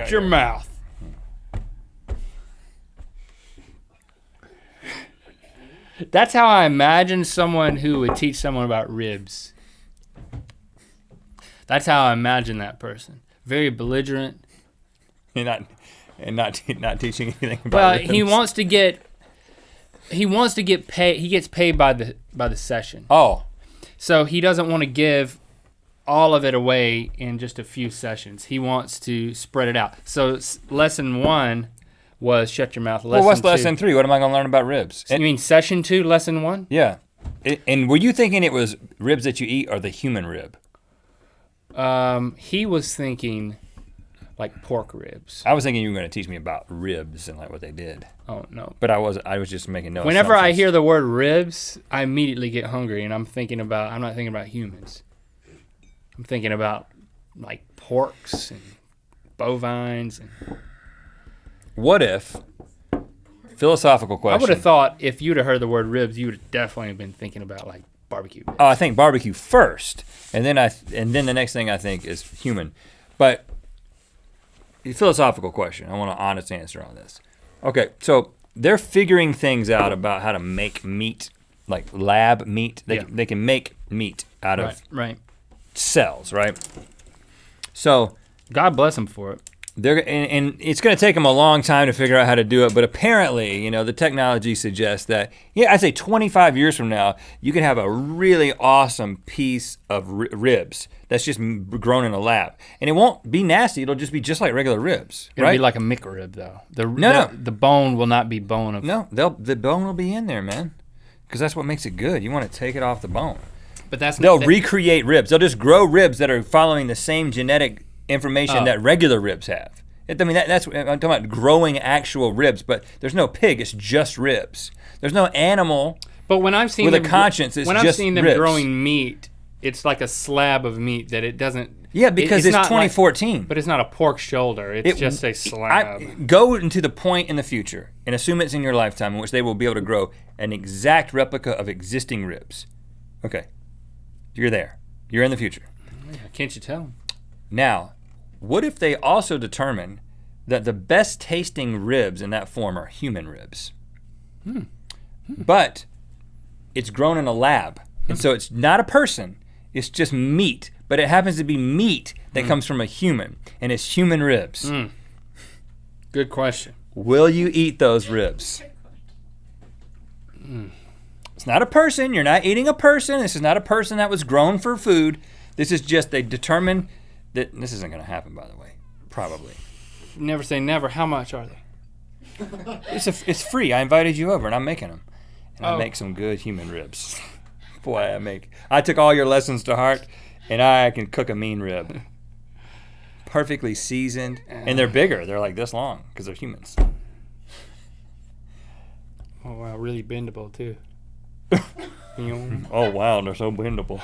Shut your mouth. That's how I imagine someone who would teach someone about ribs. That's how I imagine that person. Very belligerent. Not teaching anything about Well, ribs. he wants to get paid. He gets paid by the session. Oh. So he doesn't want to give all of it away in just a few sessions. He wants to spread it out. So lesson 1 was shut your mouth. Well, what's lesson 3? What am I going to learn about ribs? You mean session 2, lesson 1? Yeah. And were you thinking it was ribs that you eat or the human rib? He was thinking like pork ribs. I was thinking you were going to teach me about ribs and like what they did. Oh, no. But I was just making no Whenever I assumptions. hear the word ribs, I immediately get hungry, and I'm not thinking about humans. I'm thinking about like porks and bovines. And What if, philosophical question. I would have thought if you'd have heard the word ribs, you would have definitely been thinking about like barbecue ribs. Oh, I think barbecue first, and then the next thing I think is human. But philosophical question. I want an honest answer on this. Okay, so they're figuring things out about how to make meat, like lab meat. They can make meat out of cells, right? So God bless them for it. and it's going to take them a long time to figure out how to do it, but apparently, the technology suggests that, I'd say 25 years from now, you can have a really awesome piece of ribs that's just grown in a lab. And it won't be nasty, it'll just be just like regular ribs, It'll right? be like a McRib, though. No. The bone will not be bone of... No, the bone will be in there, man, because that's what makes it good. You want to take it off the bone. But that's They'll recreate ribs. They'll just grow ribs that are following the same genetic information that regular ribs have. I mean, that's I'm talking about growing actual ribs, but there's no pig. It's just ribs. There's no animal. But when I've seen with them, a conscience, it's when just I've seen them ribs. growing meat, it's like a slab of meat that it doesn't. Yeah, because it's not 2014. But it's not a pork shoulder. It's just a slab. Go into the point in the future and assume it's in your lifetime in which they will be able to grow an exact replica of existing ribs. Okay, you're there. You're in the future. Can't you tell? Now, what if they also determine that the best tasting ribs in that form are human ribs? But it's grown in a lab. And so it's not a person, it's just meat. But it happens to be meat that comes from a human, and it's human ribs. Good question. Will you eat those ribs? It's not a person. You're not eating a person. This is not a person that was grown for food. This is just they determine that this isn't going to happen, by the way. Probably. Never say never. How much are they? It's free. I invited you over, and I'm making them. And I make some good human ribs. Boy, I took all your lessons to heart, and I can cook a mean rib. Perfectly seasoned. And they're bigger. They're like this long because they're humans. Oh, wow. Really bendable, too. Oh, wow. They're so bendable.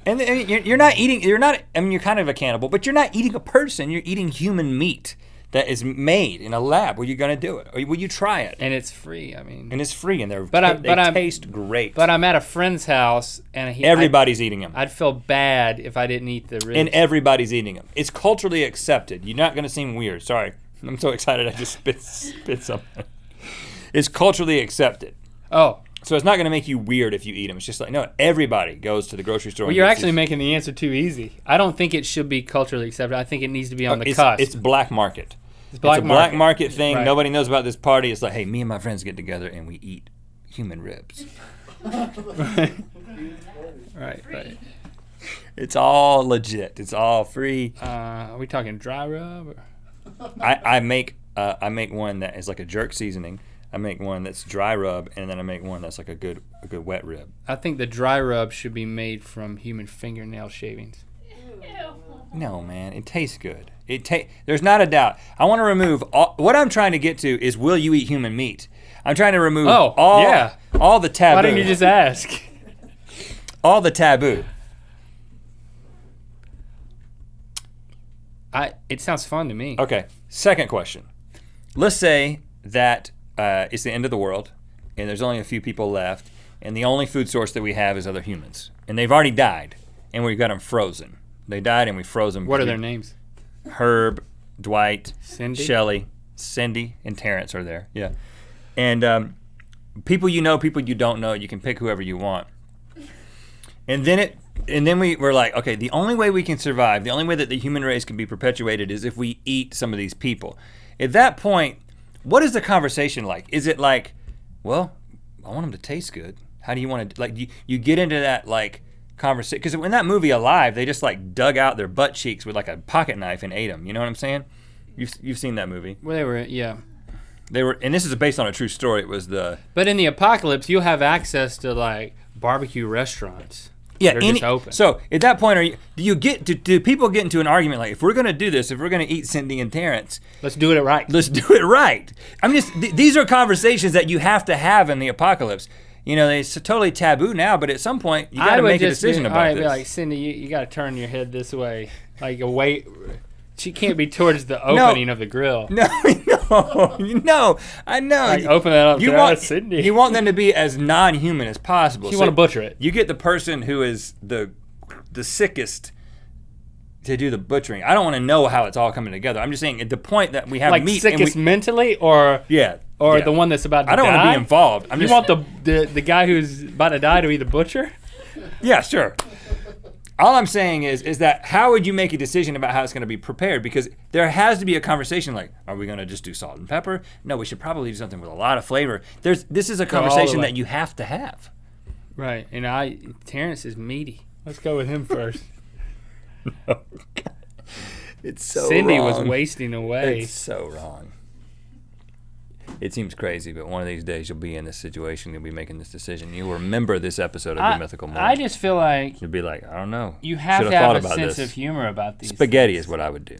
And you're kind of a cannibal, but you're not eating a person. You're eating human meat that is made in a lab. Were you going to do it? Or will you try it? And it's free, And it's free, and they taste great. But I'm at a friend's house, and everybody's eating them. I'd feel bad if I didn't eat the ribs. And everybody's eating them. It's culturally accepted. You're not going to seem weird. Sorry. I'm so excited I just spit something. It's culturally accepted. Oh. So it's not going to make you weird if you eat them. It's just like, no, everybody goes to the grocery store. Well, you're actually making the answer too easy. I don't think it should be culturally accepted. I think it needs to be on the cusp. It's black market. It's a black market thing. Right. Nobody knows about this party. It's like, hey, me and my friends get together and we eat human ribs. Right. It's all legit. It's all free. Are we talking dry rub? Or? I make one that is like a jerk seasoning. I make one that's dry rub, and then I make one that's like a good wet rib. I think the dry rub should be made from human fingernail shavings. No, man, it tastes good. There's not a doubt. I want to remove what I'm trying to get to is will you eat human meat? I'm trying to remove all the taboo. Why didn't you just ask? All the taboo. It sounds fun to me. Okay, second question. Let's say that it's the end of the world, and there's only a few people left, and the only food source that we have is other humans. And they've already died, and we've got them frozen. They died, and we froze them. What are their names? Herb, Dwight, Cindy? Shelley, Cindy, and Terrence are there. Yeah, and people you know, people you don't know. You can pick whoever you want. And then we were like, okay, the only way we can survive, the only way that the human race can be perpetuated is if we eat some of these people. At that point, what is the conversation like? Is it like, well, I want them to taste good. How do you want to, like, you get into that, like, conversation? Because in that movie Alive, they just, like, dug out their butt cheeks with, like, a pocket knife and ate them. You know what I'm saying? You've seen that movie. Well, they were, yeah. They were, and this is based on a true story. It was the... But in the apocalypse, you'll have access to, like, barbecue restaurants. Yeah, they're just open. So at that point, do people get into an argument like, if we're gonna do this, if we're gonna eat Cindy and Terrence, let's do it right. Let's do it right. I'm just these are conversations that you have to have in the apocalypse. You know, it's totally taboo now, but at some point you got to make a decision about this. Be like, Cindy, you got to turn your head this way, like away. She can't be towards the opening of the grill. No, I know. Like open that up. You want Cindy. You want them to be as non-human as possible. You want to butcher it. You get the person who is the sickest to do the butchering. I don't want to know how it's all coming together. I'm just saying at the point that we have like meat. Sickest mentally, or the one that's about to die. I don't want to be involved. You want the guy who's about to die to be the butcher? Yeah, sure. All I'm saying is that how would you make a decision about how it's going to be prepared? Because there has to be a conversation like, are we going to just do salt and pepper? No, we should probably do something with a lot of flavor. This is a conversation that you have to have. Right, and Terrence is meaty. Let's go with him first. No. It's so Cindy wrong. was wasting away. It's so wrong. It seems crazy, but one of these days you'll be in this situation, you'll be making this decision. You'll remember this episode of the Mythical Morning. I just feel like you'll be like, I don't know. You have to have a sense of humor about these Spaghetti things. is what I would do.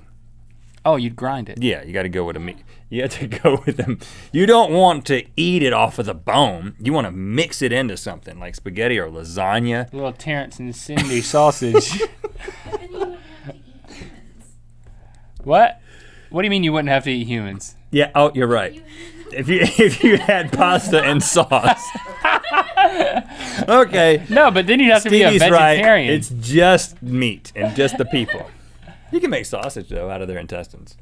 Oh, you'd grind it. Yeah, you got to go with a meat. You have to go with them. You don't want to eat it off of the bone. You want to mix it into something like spaghetti or lasagna. A little Terrence and Cindy sausage. What? What do you mean you wouldn't have to eat humans? Yeah. Oh, you're right. If you had pasta and sauce. Okay. No, but then you'd have to be a vegetarian. Right. It's just meat and just the people. You can make sausage though out of their intestines.